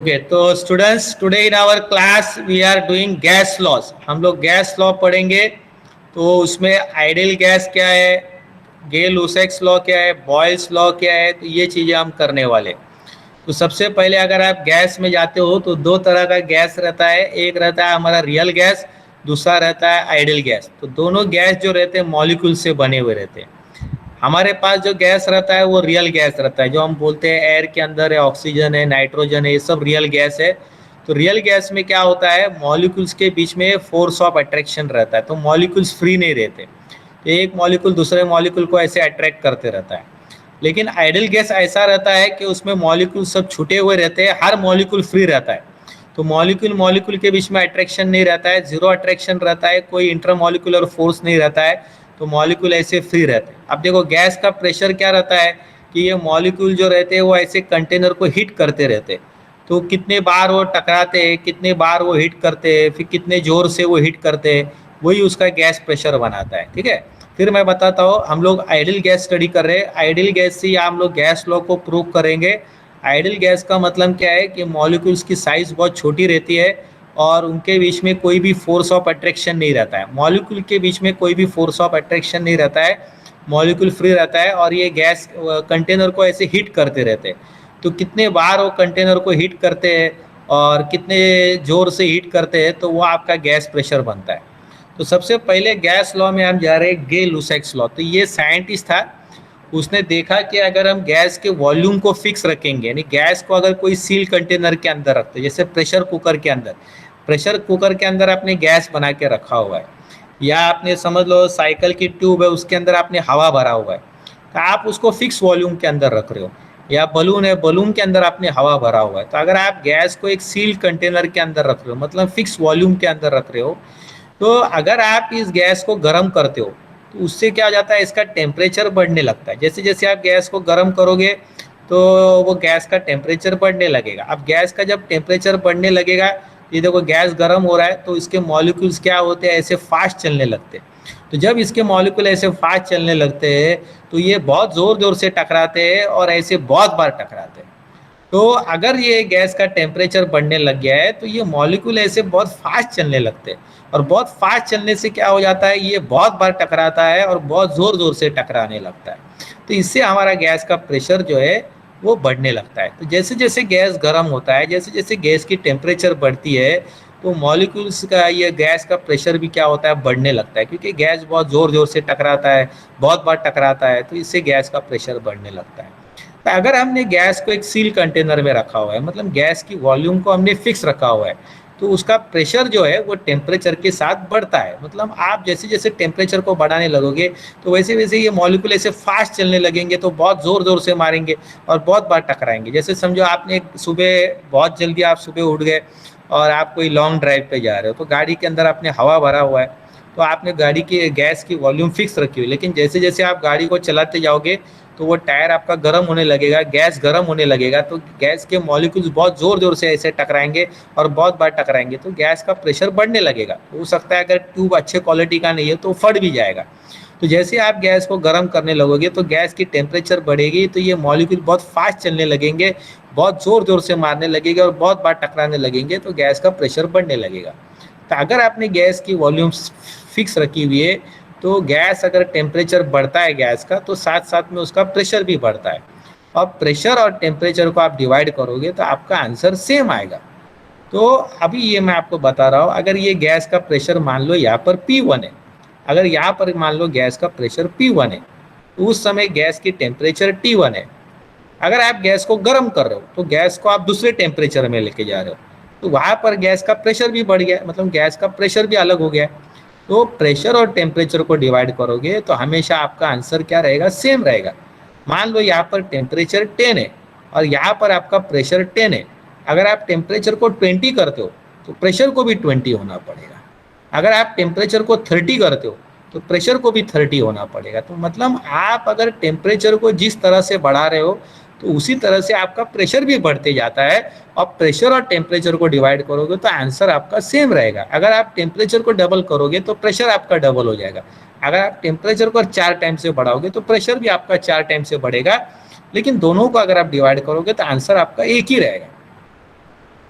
Okay तो students today in our class we are doing gas loss. हम लोग gas law पढ़ेंगे। तो उसमें आइडियल गैस क्या है, गे लुसेक्स लॉ क्या है, बॉयल्स लॉ क्या है, तो ये चीज़ें हम करने वाले। तो सबसे पहले अगर आप गैस में जाते हो तो दो तरह का गैस रहता है। एक रहता है हमारा रियल गैस, दूसरा रहता है आइडियल गैस। तो दोनों गैस जो रहते हैं मॉलिक्यूल से बने हुए रहते हैं। हमारे पास जो गैस रहता है वो रियल गैस रहता है, जो हम बोलते हैं एयर के अंदर है, ऑक्सीजन है, नाइट्रोजन है, ये सब रियल गैस है। तो रियल गैस में क्या होता है, मॉलिक्यूल्स के बीच में फोर्स ऑफ अट्रैक्शन रहता है, तो मॉलिक्यूल्स फ्री नहीं रहते। तो एक मॉलिक्यूल दूसरे मॉलिक्यूल को ऐसे अट्रैक्ट करते रहता है। लेकिन आइडियल गैस ऐसा रहता है कि उसमें मॉलिक्यूल सब छूटे हुए रहते हैं, हर मॉलिक्यूल फ्री रहता है। तो मॉलिक्यूल मॉलिक्यूल के बीच में अट्रैक्शन नहीं रहता है, जीरो अट्रैक्शन रहता है, कोई इंटरमॉलिक्यूलर फोर्स नहीं रहता है। तो मॉलिक्यूल ऐसे फ्री रहते हैं। अब देखो गैस का प्रेशर क्या रहता है कि ये मॉलिक्यूल जो रहते हैं वो ऐसे कंटेनर को हिट करते रहते हैं। तो कितने बार वो टकराते हैं, कितने बार वो हिट करते हैं, फिर कितने जोर से वो हिट करते हैं, वही उसका गैस प्रेशर बनाता है। ठीक है, फिर मैं बताता हूँ। हम लोग आइडियल गैस स्टडी कर रहे हैं, आइडियल गैस से हम लोग गैस लॉ को प्रूव करेंगे। आइडियल गैस का मतलब क्या है कि मॉलिक्यूल्स की साइज बहुत छोटी रहती है और उनके बीच में कोई भी फोर्स ऑफ अट्रैक्शन नहीं रहता है। मॉलिक्यूल के बीच में कोई भी फोर्स ऑफ अट्रैक्शन नहीं रहता है, मॉलिक्यूल फ्री रहता है और ये गैस कंटेनर को ऐसे हिट करते रहते हैं। तो कितने बार वो कंटेनर को हिट करते हैं और कितने जोर से हिट करते हैं, तो वो आपका गैस प्रेशर बनता है। तो सबसे पहले गैस लॉ में हम जा रहे हैं, गे लुसेक्स लॉ। तो ये साइंटिस्ट था, उसने देखा कि अगर हम गैस के वॉल्यूम को फिक्स रखेंगे, यानी गैस को अगर कोई सील कंटेनर के अंदर रखते हैं, जैसे प्रेशर कुकर के अंदर, प्रेशर कुकर के अंदर आपने गैस बना के रखा हुआ है, या आपने समझ लो साइकिल की ट्यूब है उसके अंदर आपने हवा भरा हुआ है, तो आप उसको फिक्स वॉल्यूम के अंदर रख रहे हो। या बलून है, बलून के अंदर आपने हवा भरा हुआ है। तो अगर आप गैस को एक सील कंटेनर के अंदर रख रहे हो, मतलब फिक्स वॉल्यूम के अंदर रख रहे हो, तो अगर आप इस गैस को गर्म करते हो तो उससे क्या हो जाता है, इसका टेम्परेचर बढ़ने लगता है। जैसे जैसे आप गैस को गर्म करोगे तो वो गैस का टेम्परेचर बढ़ने लगेगा। अब गैस का जब टेम्परेचर बढ़ने लगेगा, ये देखो गैस गर्म हो रहा है तो इसके मॉलिक्यूल्स क्या होते हैं, ऐसे फास्ट चलने लगते हैं। तो जब इसके मॉलिक्यूल ऐसे फास्ट चलने लगते हैं तो ये बहुत ज़ोर ज़ोर से टकराते हैं और ऐसे बहुत बार टकराते हैं। तो अगर ये गैस का टेम्परेचर बढ़ने लग गया है तो ये मॉलिक्यूल ऐसे बहुत फास्ट चलने लगते हैं, और बहुत फास्ट चलने से क्या हो जाता है, ये बहुत बार टकराता है और बहुत ज़ोर ज़ोर से टकराने लगता है। तो इससे हमारा गैस का प्रेशर जो है वो बढ़ने लगता है। तो जैसे जैसे गैस गर्म होता है, जैसे जैसे गैस की टेम्परेचर बढ़ती है, तो मॉलिक्यूल्स का ये गैस का प्रेशर भी क्या होता है, बढ़ने लगता है, क्योंकि गैस बहुत ज़ोर ज़ोर से टकराता है, बहुत बार टकराता है, तो इससे गैस का प्रेशर बढ़ने लगता है। तो अगर हमने गैस को एक सील कंटेनर में रखा हुआ है, मतलब गैस की वॉल्यूम को हमने फिक्स रखा हुआ है, तो उसका प्रेशर जो है वो टेम्परेचर के साथ बढ़ता है। मतलब आप जैसे जैसे टेम्परेचर को बढ़ाने लगोगे तो वैसे वैसे ये मॉलिक्यूल ऐसे फास्ट चलने लगेंगे, तो बहुत ज़ोर ज़ोर से मारेंगे और बहुत बार टकराएंगे। जैसे समझो आपने सुबह बहुत जल्दी आप सुबह उठ गए और आप कोई लॉन्ग ड्राइव पे जा रहे हो, तो गाड़ी के अंदर आपने हवा भरा हुआ है, तो आपने गाड़ी की गैस की वॉल्यूम फिक्स रखी हुई, लेकिन जैसे जैसे आप गाड़ी को चलाते जाओगे तो वो टायर आपका गर्म होने लगेगा, गैस गर्म होने लगेगा, तो गैस के मॉलिक्यूल्स बहुत ज़ोर ज़ोर से ऐसे टकराएंगे और बहुत बार टकराएंगे, तो गैस का प्रेशर बढ़ने लगेगा। हो सकता है अगर ट्यूब अच्छे क्वालिटी का नहीं है तो फट भी जाएगा। तो जैसे आप गैस को गर्म करने लगोगे तो गैस की टेम्परेचर बढ़ेगी, तो ये मॉलिक्यूल बहुत फास्ट चलने लगेंगे, बहुत ज़ोर ज़ोर से मारने लगेंगे और बहुत बार टकराने लगेंगे, तो गैस का प्रेशर बढ़ने लगेगा। तो अगर आपने गैस की वॉल्यूम फिक्स रखी हुई है, तो गैस अगर टेम्परेचर बढ़ता है गैस का, तो साथ साथ में उसका प्रेशर भी बढ़ता है। और प्रेशर और टेम्परेचर को आप डिवाइड करोगे तो आपका आंसर सेम आएगा। तो अभी ये मैं आपको बता रहा हूँ, अगर ये गैस का प्रेशर मान लो यहाँ पर P1 है, अगर यहाँ पर मान लो गैस का प्रेशर P1 है, तो उस समय गैस की टेम्परेचर T1 है। अगर आप गैस को गर्म कर रहे हो तो गैस को आप दूसरे टेम्परेचर में लेके जा रहे हो, तो वहाँ पर गैस का प्रेशर भी बढ़ गया, मतलब गैस का प्रेशर भी अलग हो गया। तो प्रेशर और टेम्परेचर को डिवाइड करोगे तो हमेशा आपका आंसर क्या रहेगा, सेम रहेगा। मान लो यहाँ पर टेम्परेचर 10 है और यहाँ पर आपका प्रेशर 10 है। अगर आप टेम्परेचर को 20 करते हो तो प्रेशर को भी 20 होना पड़ेगा। अगर आप टेम्परेचर को 30 करते हो तो प्रेशर को भी 30 होना पड़ेगा। तो मतलब आप अगर टेम्परेचर को जिस तरह से बढ़ा रहे हो तो उसी तरह से आपका प्रेशर भी बढ़ते जाता है, और प्रेशर और टेम्परेचर को डिवाइड करोगे तो आंसर आपका सेम रहेगा। अगर आप टेम्परेचर को डबल करोगे तो प्रेशर आपका डबल हो जाएगा। अगर आप टेम्परेचर को 4 टाइम से बढ़ाओगे तो प्रेशर भी आपका 4 टाइम से बढ़ेगा, लेकिन दोनों को अगर आप डिवाइड करोगे तो आंसर आपका एक ही रहेगा।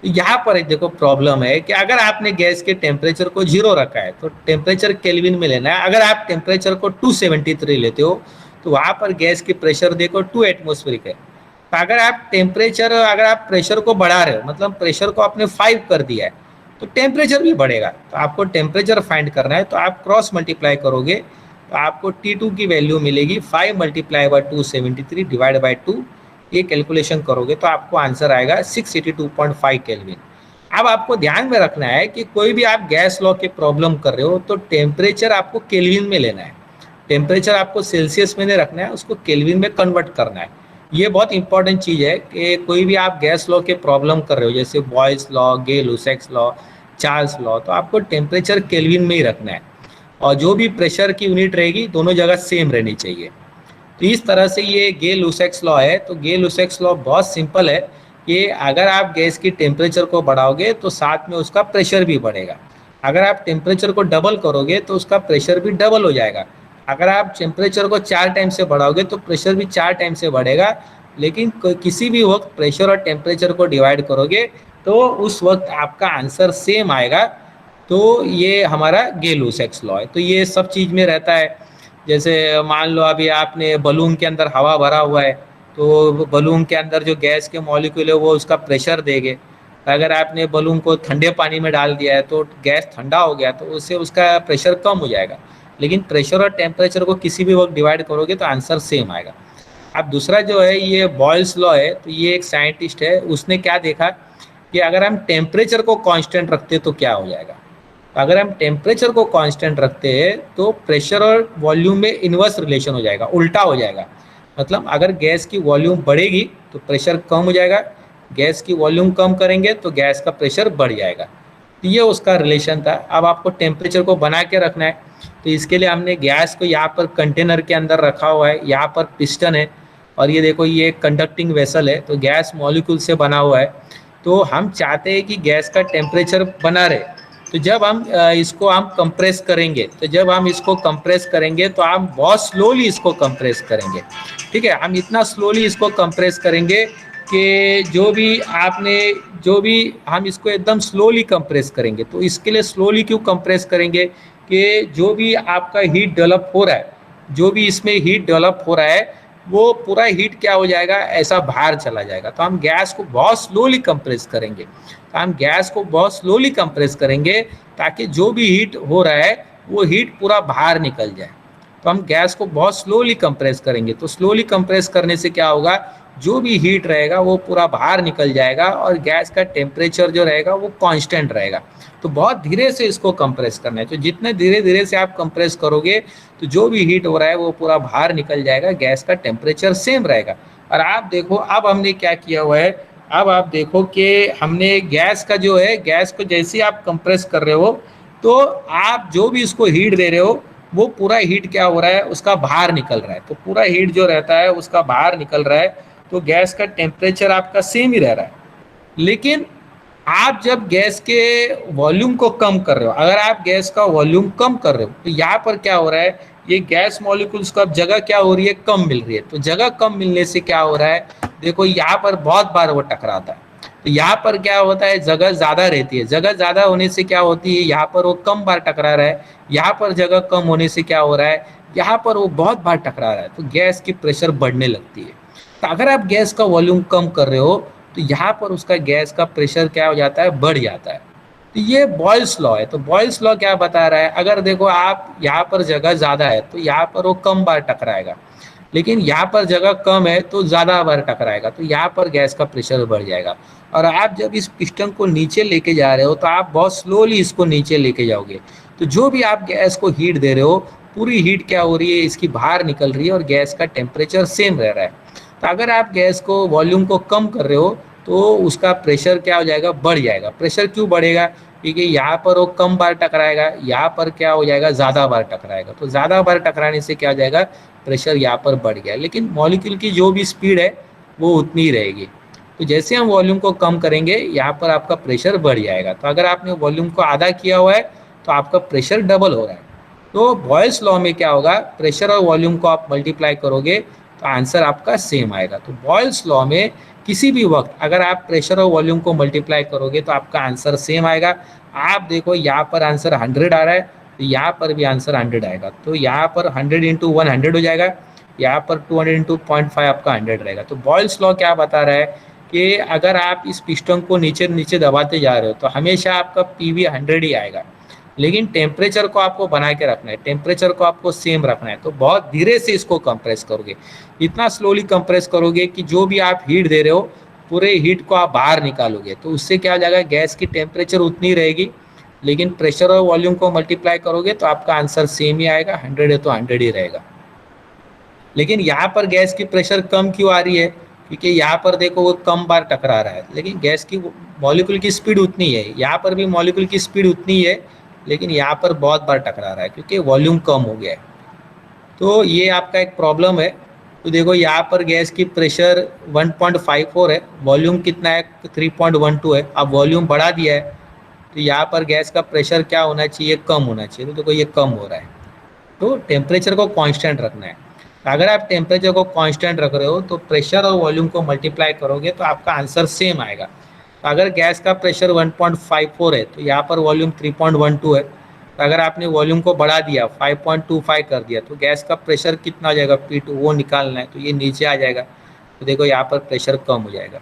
तो यहाँ पर एक देखो प्रॉब्लम है कि अगर आपने गैस के टेम्परेचर को 0 रखा है तो टेम्परेचर केल्विन में लेना है। अगर आप टेम्परेचर को 273 लेते हो तो वहाँ पर गैस की प्रेशर देखो 2 एटमॉस्फेरिक है। तो अगर आप प्रेशर को बढ़ा रहे हो, मतलब प्रेशर को आपने 5 कर दिया है, तो टेम्परेचर भी बढ़ेगा। तो आपको टेम्परेचर फाइंड करना है, तो आप क्रॉस मल्टीप्लाई करोगे तो आपको T2 की वैल्यू मिलेगी 5 मल्टीप्लाई बाई 273 डिवाइड बाई 2। ये कैलकुलेशन करोगे तो आपको आंसर आएगा 682.5 केल्विन। अब आपको ध्यान में रखना है कि कोई भी आप गैस लॉ के प्रॉब्लम कर रहे हो तो टेम्परेचर आपको केल्विन में लेना है। टेम्परेचर आपको सेल्सियस में नहीं रखना है, उसको केल्विन में कन्वर्ट करना है। ये बहुत इंपॉर्टेंट चीज़ है कि कोई भी आप गैस लॉ के प्रॉब्लम कर रहे हो, जैसे Boyle's law, Gay-Lussac's law, Charles law, तो आपको टेम्परेचर केल्विन में ही रखना है और जो भी प्रेशर की यूनिट रहेगी दोनों जगह सेम रहनी चाहिए। तो इस तरह से ये गे-लुसैक्स लॉ है। तो गे-लुसैक्स लॉ बहुत सिंपल है कि अगर आप गैस की टेम्परेचर को बढ़ाओगे तो साथ में उसका प्रेशर भी बढ़ेगा। अगर आप टेम्परेचर को डबल करोगे तो उसका प्रेशर भी डबल हो जाएगा। अगर आप टेम्परेचर को 4 टाइम से बढ़ाओगे तो प्रेशर भी 4 टाइम से बढ़ेगा। लेकिन किसी भी वक्त प्रेशर और टेम्परेचर को डिवाइड करोगे तो उस वक्त आपका आंसर सेम आएगा। तो ये हमारा गे-लुसैक्स लॉ है। तो ये सब चीज़ में रहता है। जैसे मान लो अभी आपने बलून के अंदर हवा भरा हुआ है, तो बलून के अंदर जो गैस के मॉलिक्यूल है वो उसका प्रेशर देंगे। अगर आपने बलून को ठंडे पानी में डाल दिया है तो गैस ठंडा हो गया तो उससे उसका प्रेशर कम हो जाएगा। लेकिन प्रेशर और टेम्परेचर को किसी भी वक्त डिवाइड करोगे तो आंसर सेम आएगा। अब दूसरा जो है ये बॉयल्स लॉ है। तो ये एक साइंटिस्ट है, उसने क्या देखा कि अगर हम टेम्परेचर को कांस्टेंट रखते तो क्या हो जाएगा। तो अगर हम टेम्परेचर को कांस्टेंट रखते हैं तो प्रेशर और वॉल्यूम में इन्वर्स रिलेशन हो जाएगा, उल्टा हो जाएगा। मतलब अगर गैस की वॉल्यूम बढ़ेगी तो प्रेशर कम हो जाएगा, गैस की वॉल्यूम कम करेंगे तो गैस का प्रेशर बढ़ जाएगा। तो ये उसका रिलेशन था। अब आपको टेम्परेचर को बना के रखना है, तो इसके लिए हमने गैस को यहाँ पर कंटेनर के अंदर रखा हुआ है। यहाँ पर पिस्टन है और ये देखो ये कंडक्टिंग वेसल है, तो गैस मॉलिक्यूल से बना हुआ है। तो हम चाहते हैं कि गैस का टेम्परेचर बना रहे। तो जब हम इसको हम कंप्रेस करेंगे, तो जब हम इसको कंप्रेस करेंगे तो हम बहुत स्लोली इसको कंप्रेस करेंगे। ठीक है, हम इतना स्लोली इसको कंप्रेस करेंगे कि जो भी हम इसको एकदम स्लोली कंप्रेस करेंगे। तो इसके लिए स्लोली क्यों कंप्रेस करेंगे कि जो भी आपका हीट डेवलप हो रहा है, जो भी इसमें हीट डेवलप हो रहा है वो पूरा हीट क्या हो जाएगा, ऐसा बाहर चला जाएगा। तो हम गैस को बहुत स्लोली कंप्रेस करेंगे। तो हम गैस को बहुत स्लोली कंप्रेस करेंगे ताकि जो भी हीट हो रहा है वो हीट पूरा बाहर निकल जाए। तो हम गैस को बहुत स्लोली कंप्रेस करेंगे। तो स्लोली कंप्रेस करने से क्या होगा, जो भी हीट रहेगा वो पूरा बाहर निकल जाएगा और गैस का टेम्परेचर जो रहेगा वो कांस्टेंट रहेगा। तो बहुत धीरे से इसको कंप्रेस करना है। तो जितने धीरे धीरे से आप कंप्रेस करोगे तो जो भी हीट हो रहा है वो पूरा बाहर निकल जाएगा, गैस का टेम्परेचर सेम रहेगा। और आप देखो अब हमने क्या किया हुआ है, अब आप देखो कि हमने गैस का जो है, गैस को जैसे ही आप कंप्रेस कर रहे हो तो आप जो भी इसको हीट दे रहे हो वो पूरा हीट क्या हो रहा है, उसका बाहर निकल रहा है। तो पूरा हीट जो रहता है उसका बाहर निकल रहा है, तो गैस का टेम्परेचर आपका सेम ही रह रहा है। लेकिन आप जब गैस के वॉल्यूम को कम कर रहे हो, अगर आप गैस का वॉल्यूम कम कर रहे हो तो यहाँ पर क्या हो रहा है, ये गैस मॉलिक्यूल्स को अब जगह क्या हो रही है, कम मिल रही है। तो जगह कम मिलने से क्या हो रहा है, देखो यहाँ पर बहुत बार वो टकराता है। तो यहाँ पर क्या होता है, जगह ज़्यादा रहती है। जगह ज़्यादा होने से क्या होती है, यहाँ पर वो कम बार टकरा रहा है। यहाँ पर जगह कम होने से क्या हो रहा है, यहाँ पर वो बहुत बार टकरा रहा है। तो गैस की प्रेशर बढ़ने लगती है। तो अगर आप गैस का वॉल्यूम कम कर रहे हो तो यहाँ पर उसका गैस का प्रेशर क्या हो जाता है, बढ़ जाता है। तो ये बॉयल्स लॉ है। तो बॉयल्स लॉ क्या बता रहा है, अगर देखो आप यहाँ पर जगह ज़्यादा है तो यहाँ पर वो कम बार टकराएगा, लेकिन यहाँ पर जगह कम है तो ज़्यादा बार टकराएगा। तो यहाँ पर गैस का प्रेशर बढ़ जाएगा। और आप जब इस पिस्टन को नीचे लेके जा रहे हो तो आप बहुत स्लोली इसको नीचे लेके जाओगे। तो जो भी आप गैस को हीट दे रहे हो, पूरी हीट क्या हो रही है, इसकी बाहर निकल रही है और गैस का टेम्परेचर सेम रह रहा है। तो अगर आप गैस को वॉल्यूम को कम कर रहे हो तो उसका प्रेशर क्या हो जाएगा, बढ़ जाएगा। प्रेशर क्यों बढ़ेगा, क्योंकि यहाँ पर वो कम बार टकराएगा, यहाँ पर क्या हो जाएगा, ज़्यादा बार टकराएगा। तो ज़्यादा बार टकराने से क्या हो जाएगा, प्रेशर यहाँ पर बढ़ गया। लेकिन मॉलिक्यूल की जो भी स्पीड है वो उतनी ही रहेगी। तो जैसे हम वॉल्यूम को कम करेंगे यहाँ पर आपका प्रेशर बढ़ जाएगा। तो अगर आपने वॉल्यूम को आधा किया हुआ है तो आपका प्रेशर डबल हो रहा है। तो बॉयल्स लॉ में क्या होगा, प्रेशर और वॉल्यूम को आप मल्टीप्लाई करोगे तो आंसर आपका सेम आएगा। तो बॉयल्स लॉ में किसी भी वक्त अगर आप प्रेशर और वॉल्यूम को मल्टीप्लाई करोगे तो आपका आंसर सेम आएगा। आप देखो यहाँ पर आंसर 100 आ रहा है, तो यहाँ पर भी आंसर 100 आएगा। तो यहाँ पर 100 इंटू 100 हो जाएगा, यहाँ पर 200 इंटू 0.5 आपका 100 रहेगा। तो बॉयल्स लॉ क्या बता रहा है कि अगर आप इस पिस्टन को नीचे नीचे दबाते जा रहे हो तो हमेशा आपका पीवी 100 ही आएगा, लेकिन टेम्परेचर को आपको बना के रखना है, टेम्परेचर को आपको सेम रखना है। तो बहुत धीरे से इसको कंप्रेस करोगे, इतना स्लोली कंप्रेस करोगे कि जो भी आप हीट दे रहे हो पूरे हीट को आप बाहर निकालोगे। तो उससे क्या हो जाएगा, गैस की टेम्परेचर उतनी रहेगी, लेकिन प्रेशर और वॉल्यूम को मल्टीप्लाई करोगे तो आपका आंसर सेम ही आएगा, 100 है तो 100 ही रहेगा। लेकिन यहाँ पर गैस की प्रेशर कम क्यों आ रही है, क्योंकि यहाँ पर देखो वो कम बार टकरा रहा है, लेकिन गैस की मॉलिक्यूल की स्पीड उतनी है, यहाँ पर भी मॉलिक्यूल की स्पीड उतनी है, लेकिन यहाँ पर बहुत बार टकरा रहा है क्योंकि वॉल्यूम कम हो गया है। तो ये आपका एक प्रॉब्लम है। तो देखो यहाँ पर गैस की प्रेशर 1.54 है, वॉल्यूम कितना है 3.12 है। अब वॉल्यूम बढ़ा दिया है तो यहाँ पर गैस का प्रेशर क्या होना चाहिए, कम होना चाहिए। तो देखो ये कम हो रहा है, तो टेम्परेचर को कांस्टेंट रखना है। अगर आप टेम्परेचर को कांस्टेंट रख रहे हो तो प्रेशर और वॉल्यूम को मल्टीप्लाई करोगे तो आपका आंसर सेम आएगा। तो अगर गैस का प्रेशर 1.54 है तो यहाँ पर वॉल्यूम 3.12 है, तो अगर आपने वॉल्यूम को बढ़ा दिया 5.25 कर दिया तो गैस का प्रेशर कितना हो जाएगा, P2, वो निकालना है। तो ये नीचे आ जाएगा, तो देखो यहाँ पर प्रेशर कम हो जाएगा।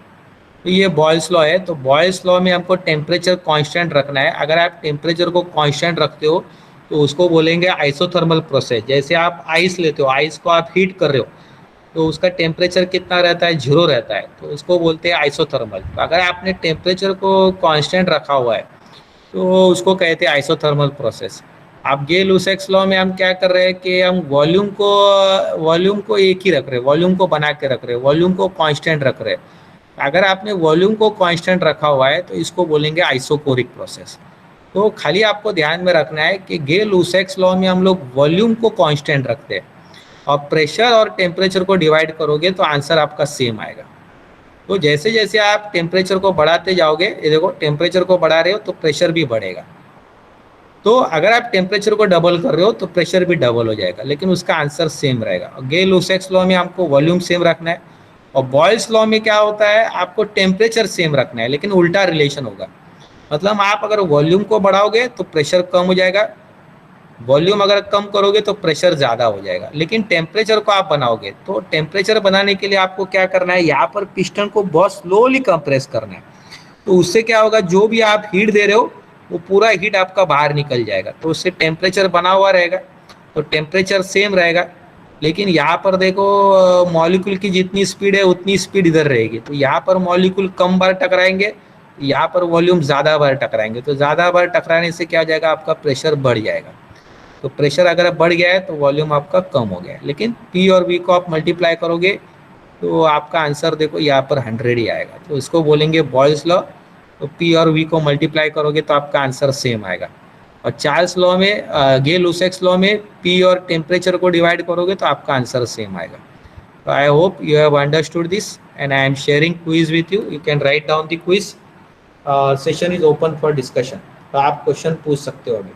तो ये बॉयल्स लॉ है। तो बॉयल्स लॉ में हमको टेम्परेचर कांस्टेंट रखना है। अगर आप टेम्परेचर को कांस्टेंट रखते हो तो उसको बोलेंगे आइसोथर्मल प्रोसेस। जैसे आप आइस लेते हो, आइस को आप हीट कर रहे हो तो उसका टेम्परेचर कितना रहता है, 0 रहता है, तो उसको बोलते हैं आइसोथर्मल। तो अगर आपने टेम्परेचर को कांस्टेंट रखा हुआ है तो उसको कहते हैं आइसोथर्मल प्रोसेस। अब गेल-लुसैक्स लॉ में हम क्या कर रहे हैं कि हम वॉल्यूम को एक ही रख रहे हैं, वॉल्यूम को बना के रख रहे हैं, वॉल्यूम को कांस्टेंट रख रहे हैं। अगर आपने वॉल्यूम को कांस्टेंट रखा हुआ है तो इसको बोलेंगे आइसोकोरिक प्रोसेस। तो खाली आपको ध्यान में रखना है कि गेल-लुसैक्स लॉ में हम लोग वॉल्यूम को कांस्टेंट रखते हैं और प्रेशर और टेम्परेचर को डिवाइड करोगे तो आंसर आपका सेम आएगा। तो जैसे जैसे आप टेम्परेचर को बढ़ाते जाओगे, ये देखो टेम्परेचर को बढ़ा रहे हो तो प्रेशर भी बढ़ेगा। तो अगर आप टेम्परेचर को डबल कर रहे हो तो प्रेशर भी डबल हो जाएगा, लेकिन उसका आंसर सेम रहेगा। गेल-लुसैक्स लॉ में हमको वॉल्यूम सेम रखना है, और बॉयल्स लॉ में क्या होता है, आपको टेम्परेचर सेम रखना है, लेकिन उल्टा रिलेशन होगा। मतलब आप अगर वॉल्यूम को बढ़ाओगे तो प्रेशर कम हो जाएगा, वॉल्यूम अगर कम करोगे तो प्रेशर ज़्यादा हो जाएगा। लेकिन टेम्परेचर को आप बनाओगे तो टेम्परेचर बनाने के लिए आपको क्या करना है, यहाँ पर पिस्टन को बहुत स्लोली कंप्रेस करना है। तो उससे क्या होगा, जो भी आप हीट दे रहे हो वो पूरा हीट आपका बाहर निकल जाएगा, तो उससे टेम्परेचर बना हुआ रहेगा, तो टेम्परेचर सेम रहेगा। लेकिन यहाँ पर देखो मॉलिक्यूल की जितनी स्पीड है उतनी स्पीड इधर रहेगी। तो यहाँ पर मॉलिक्यूल कम बार टकराएंगे, यहाँ पर वॉल्यूम ज़्यादा बार टकराएंगे। तो ज़्यादा बार टकराने से क्या हो जाएगा, आपका प्रेशर बढ़ जाएगा। तो प्रेशर अगर बढ़ गया है तो वॉल्यूम आपका कम हो गया है। लेकिन P और V को आप मल्टीप्लाई करोगे तो आपका आंसर देखो यहाँ पर 100 ही आएगा। तो इसको बोलेंगे बॉयल्स लॉ। तो P और V को मल्टीप्लाई करोगे तो आपका आंसर सेम आएगा। और चार्ल्स लॉ में, गेल-लुसैक्स लॉ में P और टेम्परेचर को डिवाइड करोगे तो आपका आंसर सेम आएगा। तो I hope you have understood this and I am sharing quiz with you. You can write down the quiz. Session is open for discussion. तो आप क्वेश्चन पूछ सकते हो अभी।